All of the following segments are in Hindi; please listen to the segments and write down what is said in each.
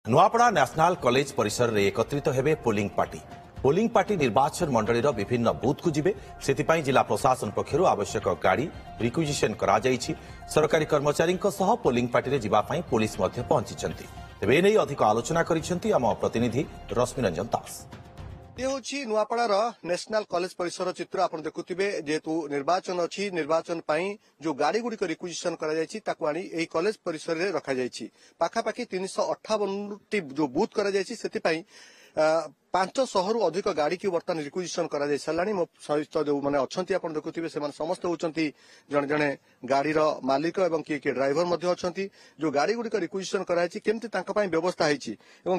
नुआपड़ा नेशनल कॉलेज परिसर में एकत्रित हेबे पोलिंग पार्टी निर्वाचन मंडली विभिन्न बूथ को जिबे सेतिपाई जिला प्रशासन पक्षरु आवश्यक गाड़ी रिक्विजिशन करा जायछि। सरकारी कर्मचारी पोलिंग पार्टी रे जिबा पई पुलिस मध्य पहुंची। तेबे एने अधिक आलोचना करिसेंती आम प्रतिनिधि रश्मि रंजन दास। ये हूँ नुआपड़ार नेशनल कॉलेज परिसर चित्र आप देखुवे जेहेतु निर्वाचन अच्छी निर्वाचन जो गाड़ी गुड़िक रिक्विजिशन कर कॉलेज परिसर में रखा पाखापाखि 358 जो बूथ कर 500 रु अधिक गाड़ी की बर्तमान रिक्विजिशन कर सारे मो सहित जो मैंने अच्छा देखुवे से समस्त होती जड़े जड़े गाड़ी मालिक और किए किए ड्राइवर अच्छा जो गाड़ी गुड़िक रिक्विजिशन करमती व्यवस्था है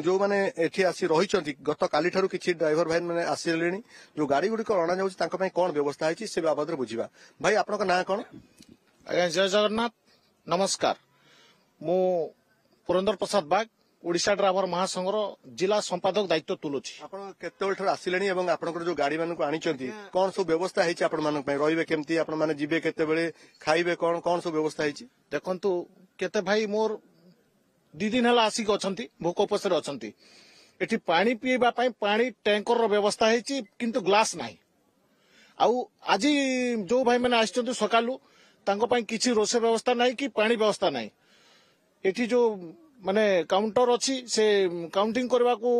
जो मैंने एठी आसी रही गत काली ठारू किसी ड्राइवर भाई मैंने आसिले जो गाड़ी गुड़िक अणा जाऊँ कौन व्यवस्था है से बाबद बुझा भाई आपन ना कौन आज्ञा जय जगन्नाथ नमस्कार मु पुरंदर प्रसाद बाग ओडिशा ड्राइवर महासंघर जिला संपादक दायित्व तुलुची। आपण केते आसिले आपनकर जो गाड़ी मानक आनी कौन सब व्यवस्था है आपण मानक रहिबे केमती आपण माने जिबे केते बेले खाइबे कौन कौन सब व्यवस्था है देखंतु केते भाई मोर 2 दिन हला आसिक अछंती भोक उपसर अछंती एठी पानी पीबा पई पानी टैंकर रो व्यवस्था है किंतु ग्लास नाही आउ आज जो भाई माने आछंती सकालू तांको पई किछि रोसे व्यवस्था नाही कि पानी व्यवस्था नाही एठी जो माने काउंटर अच्छी से काउंटिंग करने को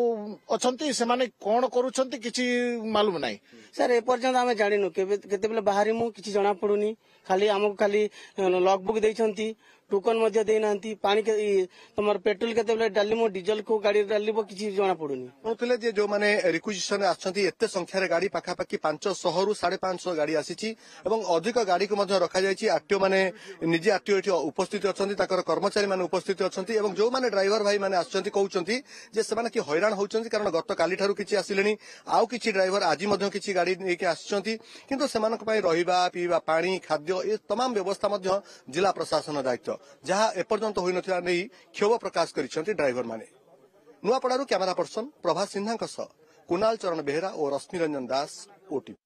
अच्छी से माने कौन करुछंती किछि मालूम नहीं सर एपर्यंत आम जानिनु केते बाहरी मु किछि जना पड़ुनी खाली आमको खाली लॉग बुक देइछंती टोकन मध्य देनांती पानी के तमर पेट्रोल केते डाली मो डीजल को गाड़ी डालीबो किछि जना पड़ुनी कहले जे जो माने रिक्विजिशन आछंती एते संख्या रे गाड़ी पाखापाखि 500 रु 550 गाड़ी आसीची एवं अधिक गाड़ी को मध्य रखा जायछि। आरटीओ माने निजे आरटीओ एठी उपस्थित अछंती ताकर कर्मचारी माने उपस्थित अछंती एवं जो माने ड्राइवर भाई माने आछंती कहउछंती जे से माने कि हैरान होउछंती कारण गत काली ठारू किछि आसिलेनी आउ किछि ड्राइवर आज मध्य किछि गाड़ी नेके आछंती किंतु सेमानक पई रहिबा पीबा पानी खाद्य ए तमाम व्यवस्था मध्य जिला प्रशासन दायित्व जहाँ एपर्यंत होई नथिला नै क्षोभ प्रकाश करिसेंती ड्राइवर माने। नुआपड़ारू कैमरा पर्सन प्रभात सिन्हा कुणाल चरण बेहेरा और रश्मि रंजन दास ओटीवी।